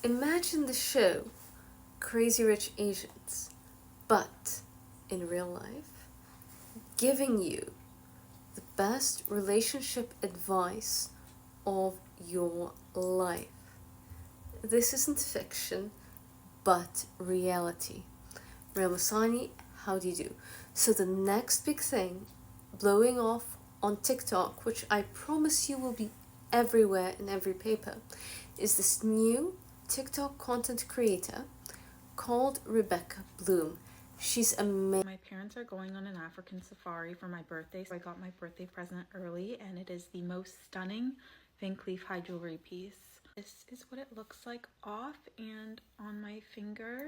Imagine the show Crazy Rich Asians, but in real life, giving you the best relationship advice of your life. This isn't fiction, but reality. Ramasani, how do you do? So the next big thing blowing off on TikTok, which I promise you will be everywhere in every paper, is this new TikTok content creator called Rebecca Bloom. She's amazing. My parents are going on an African safari for my birthday, so I got my birthday present early, and it is the most stunning Van Cleef high jewelry piece. This is what it looks like off and on my finger.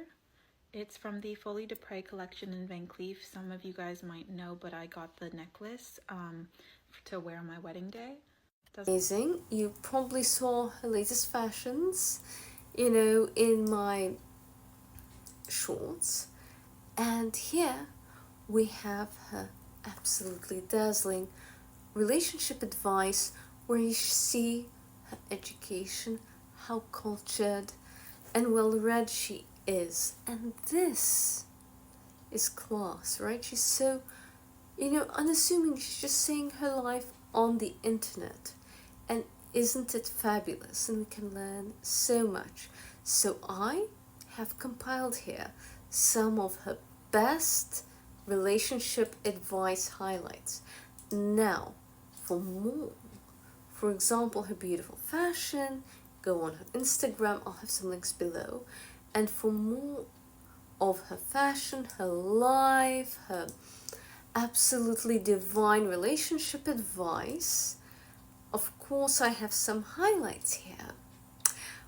It's from the Folie de Près collection in Van Cleef. Some of you guys might know, but I got the necklace to wear on my wedding day. Amazing. You probably saw her latest fashions, in my shorts. And here we have her absolutely dazzling relationship advice where you see her education, how cultured and well read she is. And this is class, right? She's so, unassuming. She's just saying her life on the internet. And isn't it fabulous? And we can learn so much. So I have compiled here some of her best relationship advice highlights. Now, for more, for example, her beautiful fashion, go on her Instagram. I'll have some links below. And for more of her fashion, her life, her absolutely divine relationship advice, of course, I have some highlights here,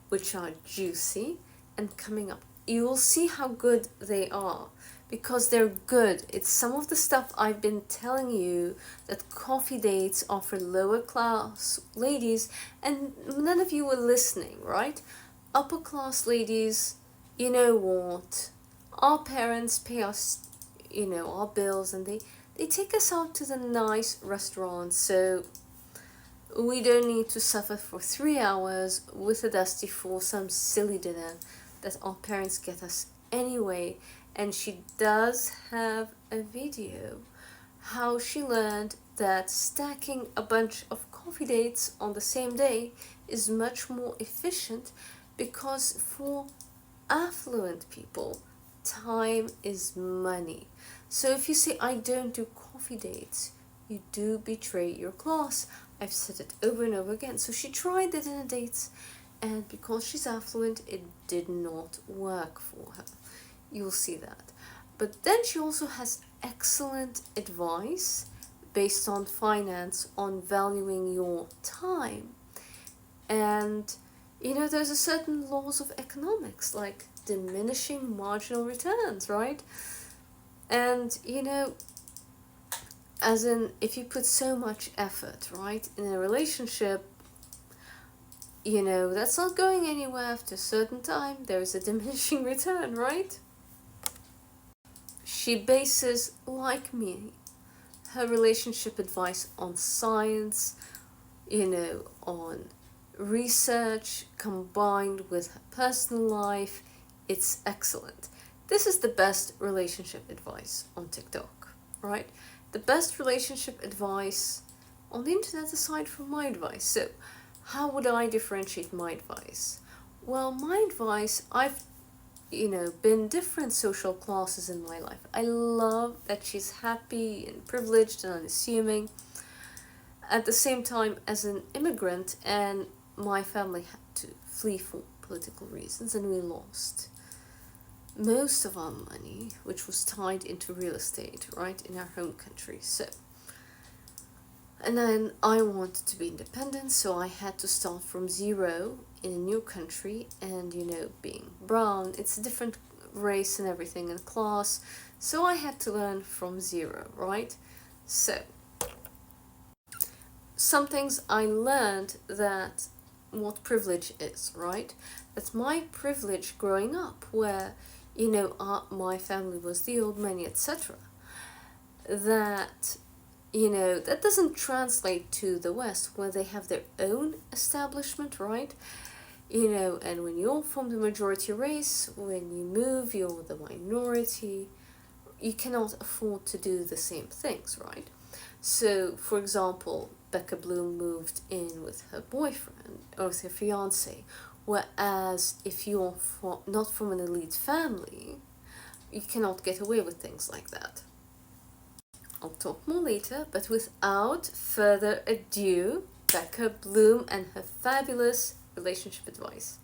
which are juicy and coming up. You will see how good they are because they're good. It's some of the stuff I've been telling you that coffee dates are for lower class ladies, and none of you were listening, right? Upper class ladies, you know what? Our parents pay us, our bills, and they take us out to the nice restaurants, so we don't need to suffer for 3 hours with a dusty for some silly dinner that our parents get us anyway. And she does have a video how she learned that stacking a bunch of coffee dates on the same day is much more efficient because for affluent people, time is money. So if you say, I don't do coffee dates, you do betray your class. I've said it over and over again. So she tried the dinner dates, and because she's affluent, it did not work for her. You'll see that. But then she also has excellent advice based on finance, on valuing your time. And, there's a certain laws of economics, like diminishing marginal returns, right? And, as in, if you put so much effort, right, in a relationship, that's not going anywhere after a certain time. There's a diminishing return, right? She bases, like me, her relationship advice on science, on research combined with her personal life. It's excellent. This is the best relationship advice on TikTok, right? The best relationship advice on the internet aside from my advice. So how would I differentiate my advice? Well, my advice, I've been different social classes in my life. I love that she's happy and privileged and unassuming. At the same time, as an immigrant, and my family had to flee for political reasons, and we lost most of our money, which was tied into real estate, right, in our home country. So, and then I wanted to be independent, so I had to start from zero in a new country. And being brown, it's a different race and everything, and class, so I had to learn from zero, right? So some things I learned, that what privilege is, right? That's my privilege growing up, where my family was the old money, etc. That that doesn't translate to the West, where they have their own establishment, right? And when you're from the majority race, when you move, you're the minority, you cannot afford to do the same things, right? So, for example, Becca Bloom moved in with her boyfriend or with her fiance, whereas if you're not from an elite family, you cannot get away with things like that. I'll talk more later, but without further ado, Becca Bloom and her fabulous relationship advice.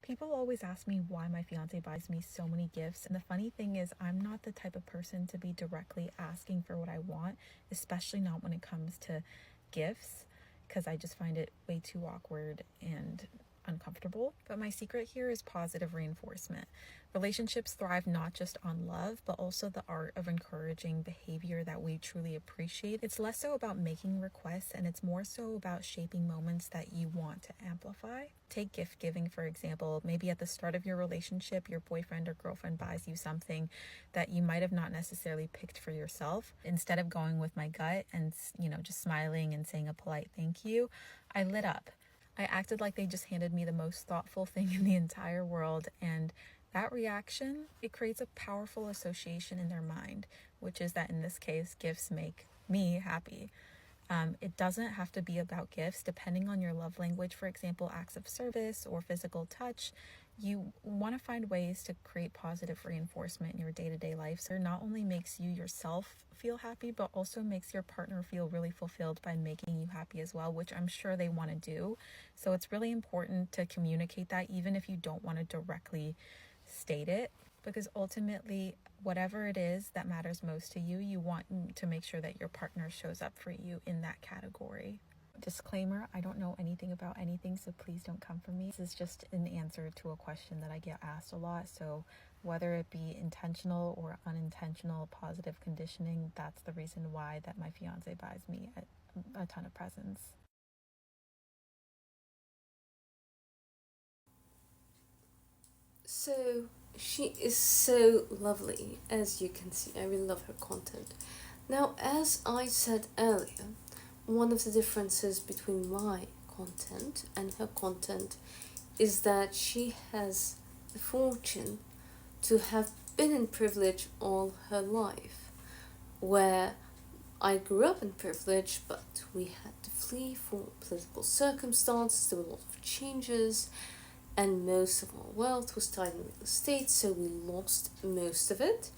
People always ask me why my fiance buys me so many gifts, and the funny thing is, I'm not the type of person to be directly asking for what I want, especially not when it comes to gifts, because I just find it way too awkward and uncomfortable. But my secret here is positive reinforcement. Relationships thrive not just on love, but also the art of encouraging behavior that we truly appreciate. It's less so about making requests, and it's more so about shaping moments that you want to amplify. Take gift giving, for example. Maybe at the start of your relationship, your boyfriend or girlfriend buys you something that you might have not necessarily picked for yourself. Instead of going with my gut and, just smiling and saying a polite thank you, I lit up. I acted like they just handed me the most thoughtful thing in the entire world, and that reaction, it creates a powerful association in their mind, which is that in this case, gifts make me happy. It doesn't have to be about gifts. Depending on your love language, for example, acts of service or physical touch, you want to find ways to create positive reinforcement in your day-to-day life. So it not only makes you yourself feel happy, but also makes your partner feel really fulfilled by making you happy as well, which I'm sure they want to do. So it's really important to communicate that, even if you don't want to directly state it, because ultimately, whatever it is that matters most to you, you want to make sure that your partner shows up for you in that category. Disclaimer, I don't know anything about anything, so please don't come for me. This is just an answer to a question that I get asked a lot, so whether it be intentional or unintentional positive conditioning, that's the reason why that my fiance buys me a ton of presents. So, she is so lovely, as you can see. I really love her content. Now, as I said earlier, one of the differences between my content and her content is that she has the fortune to have been in privilege all her life, where I grew up in privilege, but we had to flee for political circumstances. There were a lot of changes, and most of our wealth was tied in real estate, so we lost most of it.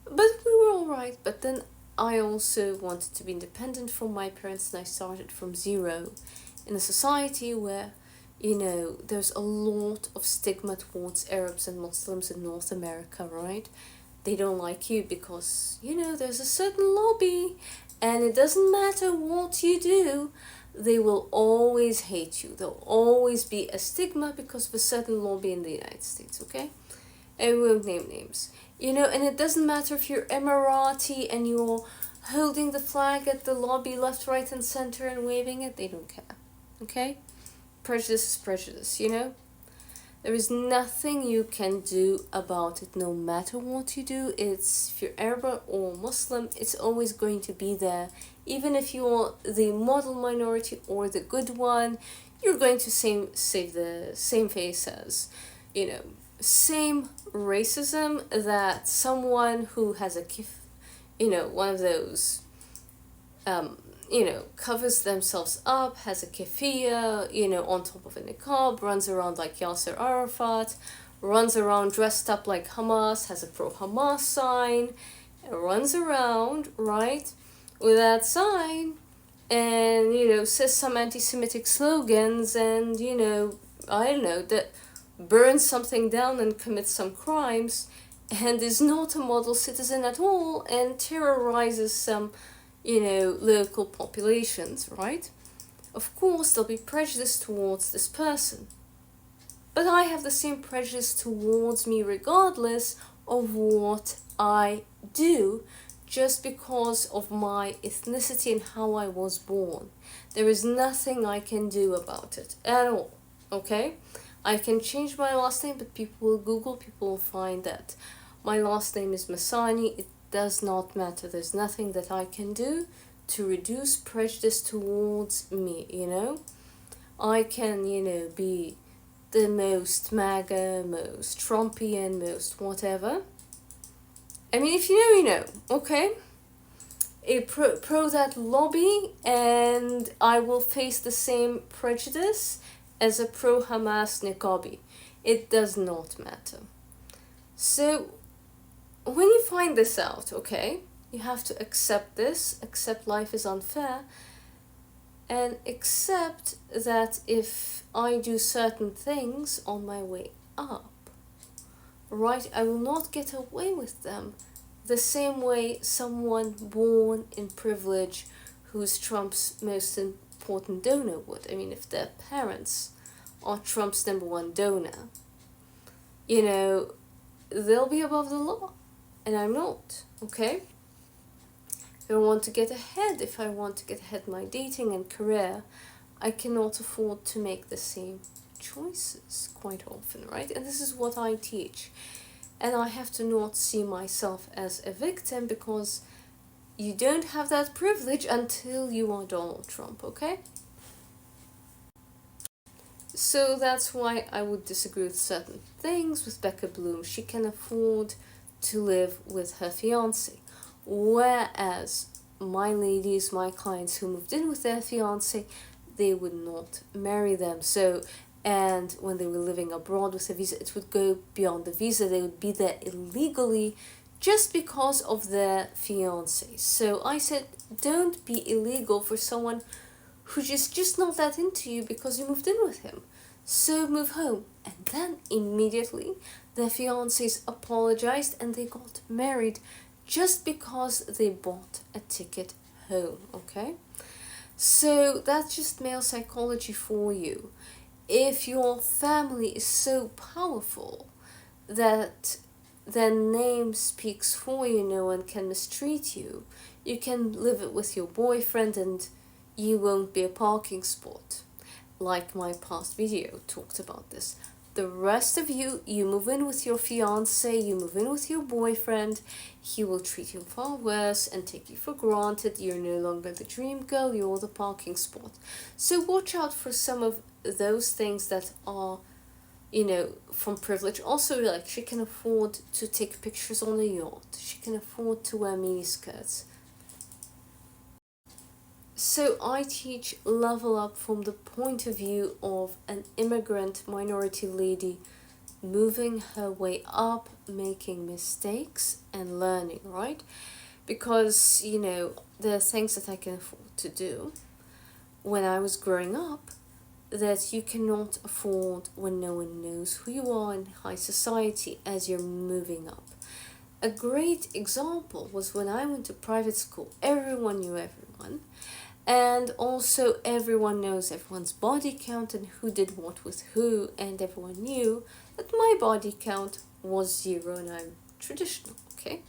But we were alright. But then I also wanted to be independent from my parents, and I started from zero in a society where, there's a lot of stigma towards Arabs and Muslims in North America, right? They don't like you because, there's a certain lobby, and it doesn't matter what you do, they will always hate you. There'll always be a stigma because of a certain lobby in the United States, okay? I won't name names. And it doesn't matter if you're Emirati and you're holding the flag at the lobby left, right, and center and waving it, they don't care, okay? Prejudice is prejudice, There is nothing you can do about it, no matter what you do. It's, if you're Arab or Muslim, it's always going to be there. Even if you're the model minority or the good one, you're going to save the same face as, same racism that someone who has one of those, covers themselves up, has a keffiyeh, on top of a niqab, runs around like Yasser Arafat, runs around dressed up like Hamas, has a pro-Hamas sign, runs around, right, with that sign, and, says some anti-Semitic slogans, and, I don't know, that burns something down and commits some crimes, and is not a model citizen at all, and terrorizes some local populations, right? Of course, there'll be prejudice towards this person. But I have the same prejudice towards me regardless of what I do, just because of my ethnicity and how I was born. There is nothing I can do about it at all, okay? I can change my last name, but people will Google, people will find that my last name is Masani. It does not matter. There's nothing that I can do to reduce prejudice towards me, I can, be the most MAGA, most Trumpian, most whatever. I mean, if you know, you know, okay? A pro that lobby, and I will face the same prejudice as a pro Hamas niqabi. It does not matter. So, when you find this out, okay, you have to accept this, accept life is unfair, and accept that if I do certain things on my way up, right, I will not get away with them the same way someone born in privilege who's Trump's most important donor would. I mean, if their parents are Trump's number one donor, you know, they'll be above the law, and I'm not, okay? If I want to get ahead, if I want to get ahead in my dating and career, I cannot afford to make the same choices quite often, right? And this is what I teach. And I have to not see myself as a victim, because you don't have that privilege until you are Donald Trump, okay? So that's why I would disagree with certain things with Becca Bloom. She can afford to live with her fiance, whereas my ladies, my clients who moved in with their fiance, they would not marry them. So, and when they were living abroad with a visa, it would go beyond the visa. They would be there illegally just because of their fiance. So I said, don't be illegal for someone who's just not that into you because you moved in with him. So move home. And then immediately their fiancés apologized and they got married just because they bought a ticket home, okay? So that's just male psychology for you. If your family is so powerful that their name speaks for you, no one can mistreat you, you can live it with your boyfriend and you won't be a parking spot. Like my past video talked about this. The rest of you, you move in with your fiance, you move in with your boyfriend, he will treat you far worse and take you for granted. You're no longer the dream girl, you're the parking spot. So watch out for some of those things that are, you know, from privilege. Also, like, she can afford to take pictures on a yacht, she can afford to wear mini skirts. So I teach level up from the point of view of an immigrant minority lady moving her way up, making mistakes and learning, right? Because, you know, there are things that I can afford to do when I was growing up that you cannot afford when no one knows who you are in high society as you're moving up. A great example was when I went to private school. Everyone knew everyone. And also everyone knows everyone's body count and who did what with who, and everyone knew that my body count was 0 and I'm traditional, okay?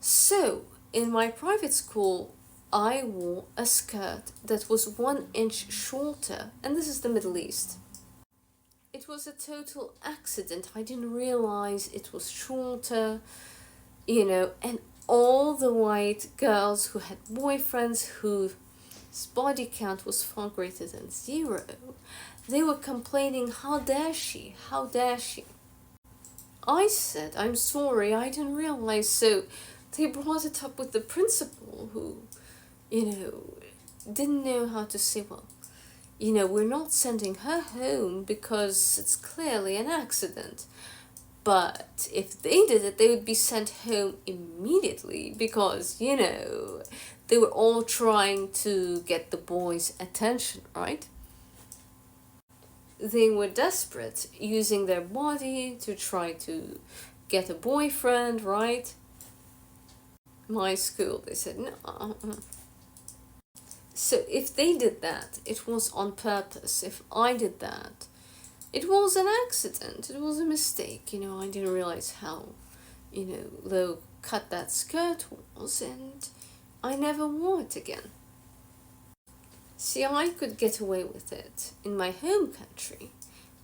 So in my private school, I wore a skirt that was 1 inch shorter, and this is the Middle East. It was a total accident. I didn't realize it was shorter, you know, and all the white girls who had boyfriends whose body count was far greater than 0, they were complaining, how dare she, how dare she. I said, I'm sorry, I didn't realize. So they brought it up with the principal, who, you know, didn't know how to say, well, you know, we're not sending her home because it's clearly an accident. But if they did it, they would be sent home immediately because, you know, they were all trying to get the boys' attention, right? They were desperate, using their body to try to get a boyfriend, right? My school, they said, no. So if they did that, it was on purpose. If I did that, it was an accident. It was a mistake. You know, I didn't realize how, you know, low cut that skirt was, and I never wore it again. See, I could get away with it in my home country,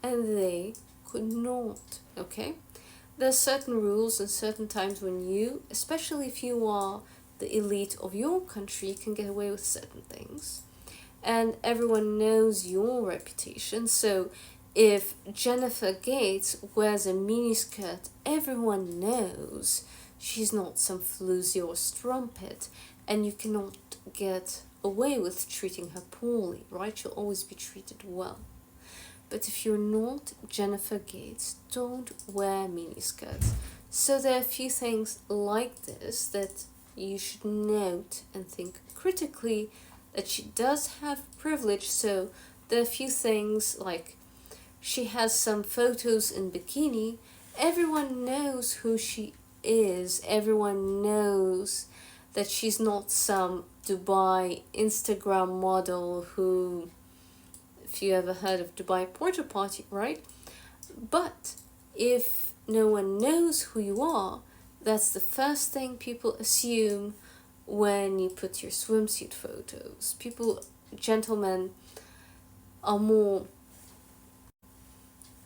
and they could not, okay? There's certain rules and certain times when you, especially if you are the elite of your country, you can get away with certain things. And everyone knows your reputation, so if Jennifer Gates wears a miniskirt, everyone knows she's not some floozy or strumpet, and you cannot get away with treating her poorly, right? She'll always be treated well. But if you're not Jennifer Gates, don't wear miniskirts. So there are a few things like this that you should note and think critically, that she does have privilege. So there are a few things like she has some photos in bikini. Everyone knows who she is. Everyone knows that she's not some Dubai Instagram model who, if you ever heard of Dubai Porter Party, right? But if no one knows who you are, that's the first thing people assume when you put your swimsuit photos. Gentlemen, are more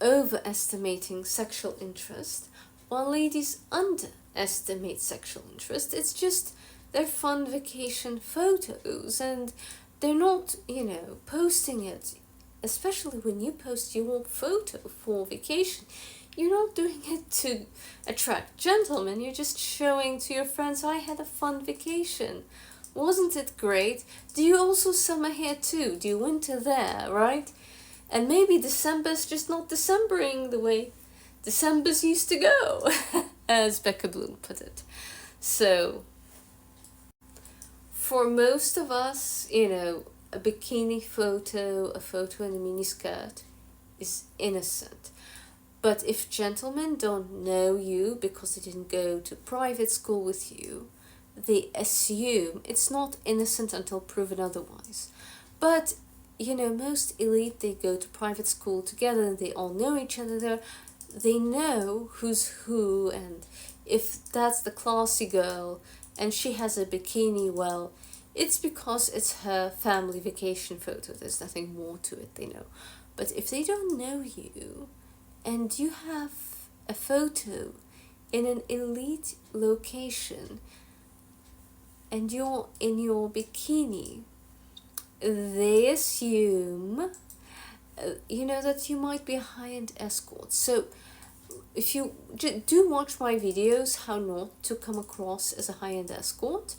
overestimating sexual interest, while ladies underestimate sexual interest. It's just their fun vacation photos, and they're not, posting it. Especially when you post your photo for vacation, you're not doing it to attract gentlemen. You're just showing to your friends, I had a fun vacation. Wasn't it great? Do you also summer here too? Do you winter there, right? And maybe December's just not Decembering the way Decembers used to go, as Becca Bloom put it. So, for most of us, a bikini photo, a photo in a miniskirt is innocent. But if gentlemen don't know you because they didn't go to private school with you, they assume it's not innocent until proven otherwise. But most elite, they go to private school together and they all know each other. They know who's who, and if that's the classy girl and she has a bikini, well, it's because it's her family vacation photo. There's nothing more to it, they know. But if they don't know you and you have a photo in an elite location and you're in your bikini, they assume, that you might be a high-end escort. So if you do watch my videos, how not to come across as a high-end escort,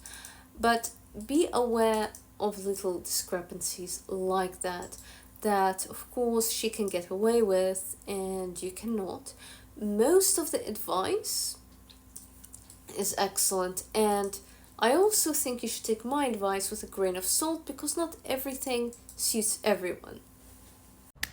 but be aware of little discrepancies like that of course she can get away with and you cannot. Most of the advice is excellent, and I also think you should take my advice with a grain of salt because not everything suits everyone.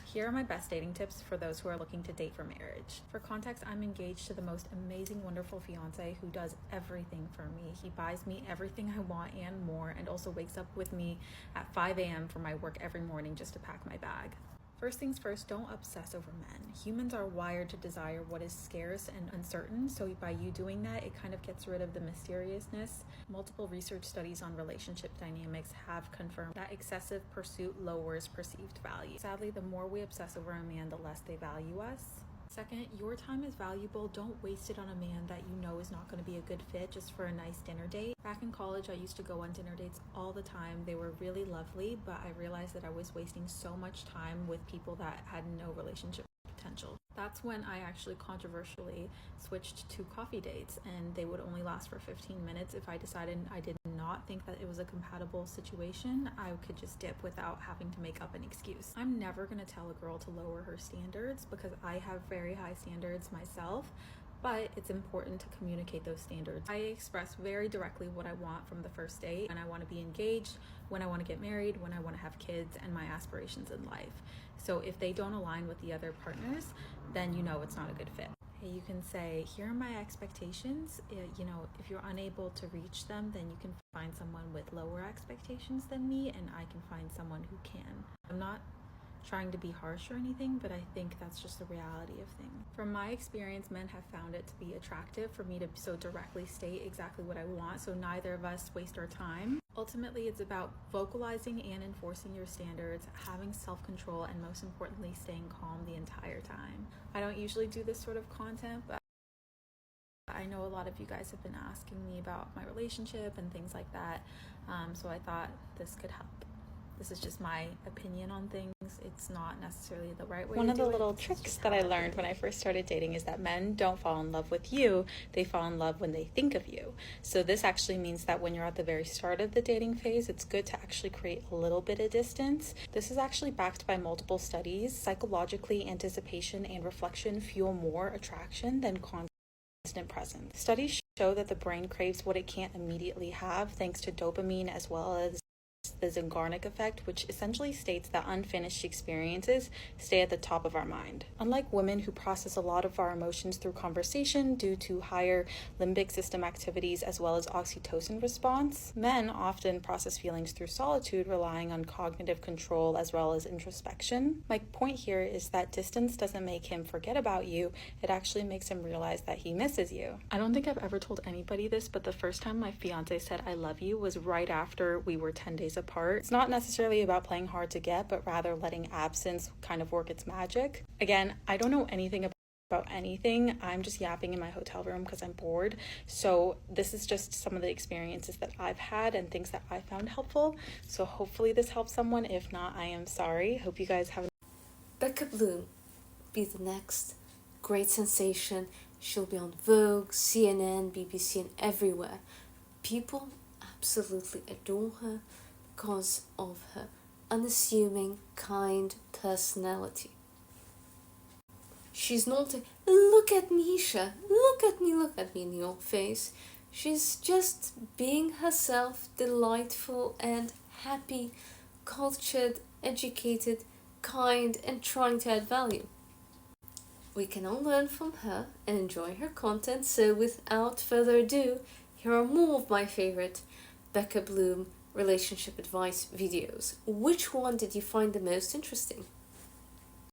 Here are my best dating tips for those who are looking to date for marriage. For context, I'm engaged to the most amazing, wonderful fiance who does everything for me. He buys me everything I want and more, and also wakes up with me at 5 a.m. for my work every morning just to pack my bag. First things first, don't obsess over men. Humans are wired to desire what is scarce and uncertain, so by you doing that, it kind of gets rid of the mysteriousness. Multiple research studies on relationship dynamics have confirmed that excessive pursuit lowers perceived value. Sadly, the more we obsess over a man, the less they value us. Second, your time is valuable. Don't waste it on a man that you know is not going to be a good fit just for a nice dinner date. Back in college, I used to go on dinner dates all the time. They were really lovely, but I realized that I was wasting so much time with people that had no relationship potential. That's when I actually controversially switched to coffee dates, and they would only last for 15 minutes. If I decided I did not think that it was a compatible situation, I could just dip without having to make up an excuse. I'm never going to tell a girl to lower her standards because I have very high standards myself, but it's important to communicate those standards. I express very directly what I want from the first date, and I want to be engaged, when I want to get married, when I want to have kids, and my aspirations in life. So if they don't align with the other partners, then you know it's not a good fit. You can say, here are my expectations. If you're unable to reach them, then you can find someone with lower expectations than me, and I can find someone who can. I'm not trying to be harsh or anything, but I think that's just the reality of things. From my experience, men have found it to be attractive for me to so directly state exactly what I want, so neither of us waste our time. Ultimately, it's about vocalizing and enforcing your standards, having self-control, and most importantly, staying calm the entire time. I don't usually do this sort of content, but I know a lot of you guys have been asking me about my relationship and things like that, so I thought this could help. This is just my opinion on things. It's not necessarily the right way. One of the little tricks that I learned when I first started dating is that men don't fall in love with you, they fall in love when they think of you. So this actually means that when you're at the very start of the dating phase, it's good to actually create a little bit of distance. This is actually backed by multiple studies. Psychologically, anticipation and reflection fuel more attraction than constant presence. Studies show that the brain craves what it can't immediately have thanks to dopamine as well as the Zeigarnik effect, which essentially states that unfinished experiences stay at the top of our mind. Unlike women who process a lot of our emotions through conversation due to higher limbic system activities as well as oxytocin response, men often process feelings through solitude, relying on cognitive control as well as introspection. My point here is that distance doesn't make him forget about you, it actually makes him realize that he misses you. I don't think I've ever told anybody this, but the first time my fiance said I love you was right after we were 10 days apart. It's not necessarily about playing hard to get, but rather letting absence kind of work its magic. Again, I don't know anything about anything. I'm just yapping in my hotel room because I'm bored. So this is just some of the experiences that I've had and things that I found helpful. So hopefully this helps someone. If not, I am sorry. Hope you guys have Becca Bloom be the next great sensation. She'll be on Vogue, CNN, BBC, and everywhere. People absolutely adore her because of her unassuming, kind personality. She's not a look at me, Isha, look at me in your face. She's just being herself, delightful and happy, cultured, educated, kind, and trying to add value. We can all learn from her and enjoy her content, so without further ado, here are more of my favorite Becca Bloom relationship advice videos. Which one did you find the most interesting?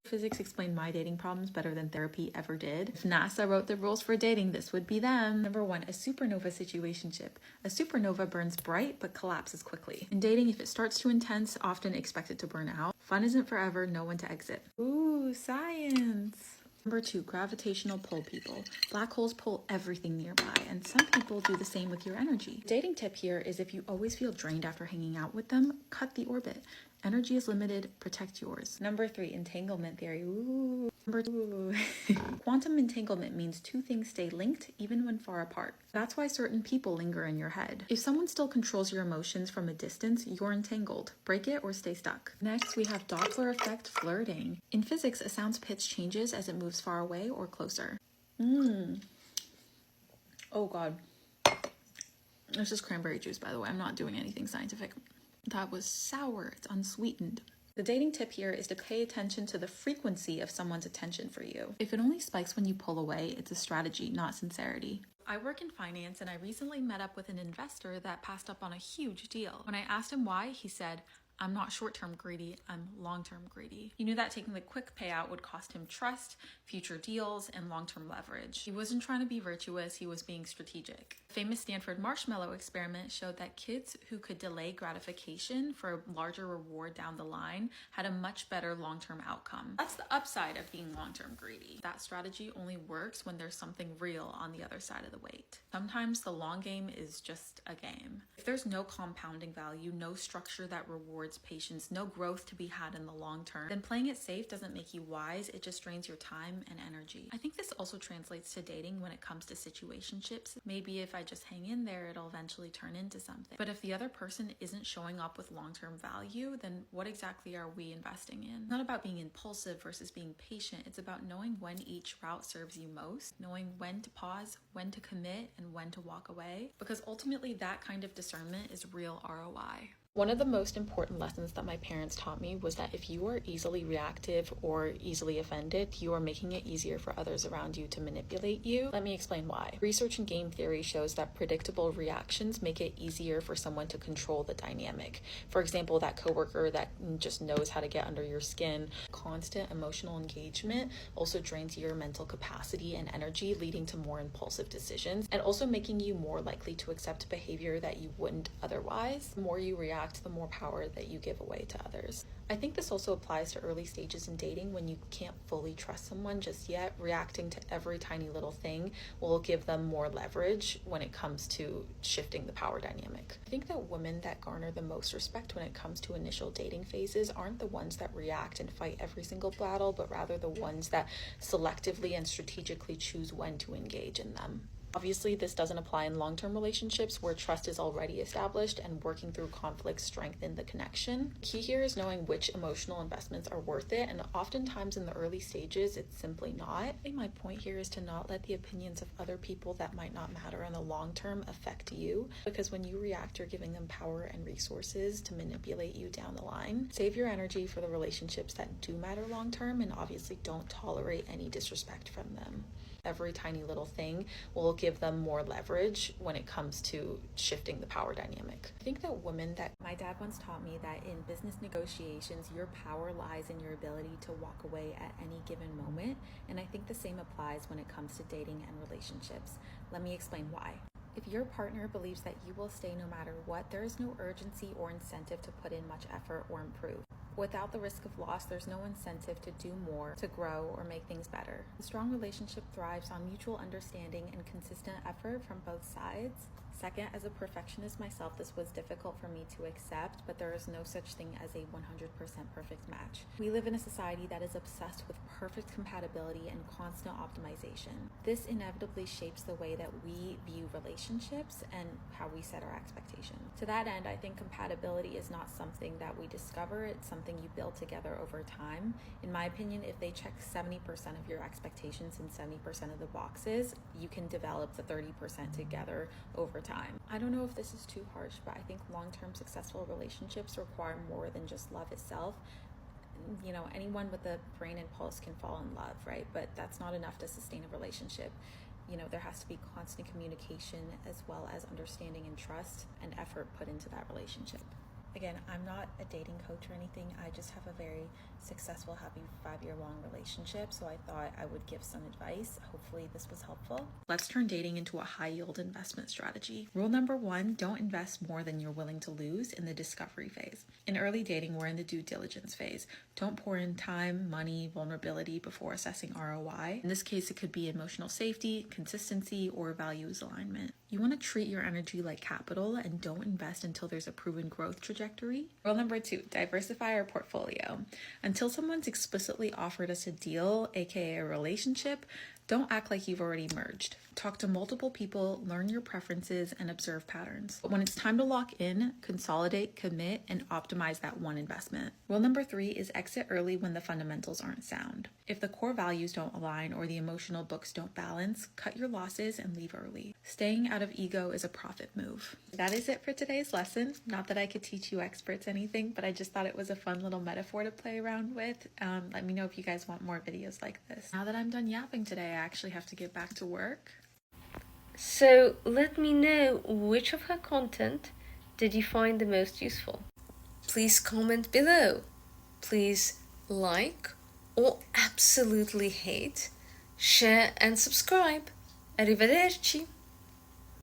Physics explained my dating problems better than therapy ever did. If NASA wrote the rules for dating, this would be them. Number 1, a supernova situationship. A supernova burns bright but collapses quickly. In dating, if it starts too intense, often expect it to burn out. Fun isn't forever, know when to exit. Ooh, science. Number 2, gravitational pull people. Black holes pull everything nearby, and some people do the same with your energy. Dating tip here is if you always feel drained after hanging out with them, cut the orbit. Energy is limited, protect yours. Number 3, entanglement theory. Ooh. Number 2, quantum entanglement means two things stay linked even when far apart. That's why certain people linger in your head. If someone still controls your emotions from a distance, you're entangled. Break it or stay stuck. Next, we have Doppler effect flirting. In physics, a sound's pitch changes as it moves far away or closer. Oh God. This is cranberry juice, by the way. I'm not doing anything scientific. That was sour. It's unsweetened. The dating tip here is to pay attention to the frequency of someone's attention for you. If it only spikes when you pull away, it's a strategy, not sincerity. I work in finance, and I recently met up with an investor that passed up on a huge deal. When I asked him why, he said, "I'm not short-term greedy, I'm long-term greedy." He knew that taking the quick payout would cost him trust, future deals, and long-term leverage. He wasn't trying to be virtuous, he was being strategic. The famous Stanford marshmallow experiment showed that kids who could delay gratification for a larger reward down the line had a much better long-term outcome. That's the upside of being long-term greedy. That strategy only works when there's something real on the other side of the weight. Sometimes the long game is just a game. If there's no compounding value, no structure that rewards patience, no growth to be had in the long term, then playing it safe doesn't make you wise, it just drains your time and energy. I think this also translates to dating when it comes to situationships. Maybe if I just hang in there, it'll eventually turn into something. But if the other person isn't showing up with long-term value, then what exactly are we investing in? It's not about being impulsive versus being patient. It's about knowing when each route serves you most, knowing when to pause, when to commit, and when to walk away. Because ultimately that kind of discernment is real ROI. One of the most important lessons that my parents taught me was that if you are easily reactive or easily offended, you are making it easier for others around you to manipulate you. Let me explain why. Research in game theory shows that predictable reactions make it easier for someone to control the dynamic. For example, that coworker that just knows how to get under your skin. Constant emotional engagement also drains your mental capacity and energy, leading to more impulsive decisions and also making you more likely to accept behavior that you wouldn't otherwise. The more you react, attract, the more power that you give away to others. I think this also applies to early stages in dating when you can't fully trust someone just yet. Reacting to every tiny little thing will give them more leverage when it comes to shifting the power dynamic. I think that women that garner the most respect when it comes to initial dating phases aren't the ones that react and fight every single battle, but rather the ones that selectively and strategically choose when to engage in them. Obviously, this doesn't apply in long-term relationships where trust is already established and working through conflicts strengthen the connection. Key here is knowing which emotional investments are worth it, and oftentimes in the early stages, it's simply not. I think my point here is to not let the opinions of other people that might not matter in the long term affect you, because when you react, you're giving them power and resources to manipulate you down the line. Save your energy for the relationships that do matter long term, and obviously don't tolerate any disrespect from them. Every tiny little thing will give them more leverage when it comes to shifting the power dynamic. I think that women that... My dad once taught me that in business negotiations, your power lies in your ability to walk away at any given moment, and I think the same applies when it comes to dating and relationships. Let me explain why. If your partner believes that you will stay no matter what, there is no urgency or incentive to put in much effort or improve. Without the risk of loss, there's no incentive to do more, to grow, or make things better. A strong relationship thrives on mutual understanding and consistent effort from both sides. Second, as a perfectionist myself, this was difficult for me to accept, but there is no such thing as a 100% perfect match. We live in a society that is obsessed with perfect compatibility and constant optimization. This inevitably shapes the way that we view relationships and how we set our expectations. To that end, I think compatibility is not something that we discover, it's something you build together over time. In my opinion, if they check 70% of your expectations and 70% of the boxes, you can develop the 30% together over time. I don't know if this is too harsh, but I think long-term successful relationships require more than just love itself. You know, anyone with a brain and pulse can fall in love, right? But that's not enough to sustain a relationship. You know, there has to be constant communication as well as understanding and trust and effort put into that relationship. Again, I'm not a dating coach or anything. I just have a very successful, happy 5-year-long relationship. So I thought I would give some advice. Hopefully this was helpful. Let's turn dating into a high-yield investment strategy. Rule number 1, don't invest more than you're willing to lose in the discovery phase. In early dating, we're in the due diligence phase. Don't pour in time, money, vulnerability before assessing ROI. In this case, it could be emotional safety, consistency, or values alignment. You want to treat your energy like capital and don't invest until there's a proven growth trajectory. Rule number 2, diversify our portfolio. Until someone's explicitly offered us a deal, aka a relationship, don't act like you've already merged. Talk to multiple people, learn your preferences, and observe patterns. But when it's time to lock in, consolidate, commit, and optimize that one investment. Rule number 3 is exit early when the fundamentals aren't sound. If the core values don't align or the emotional books don't balance, cut your losses and leave early. Staying out of ego is a profit move. That is it for today's lesson. Not that I could teach you experts anything, but I just thought it was a fun little metaphor to play around with. Let me know if you guys want more videos like this. Now that I'm done yapping today, I actually have to get back to work. So let me know which of her content did you find the most useful. Please comment below. Please like or absolutely hate, share and subscribe. Arrivederci.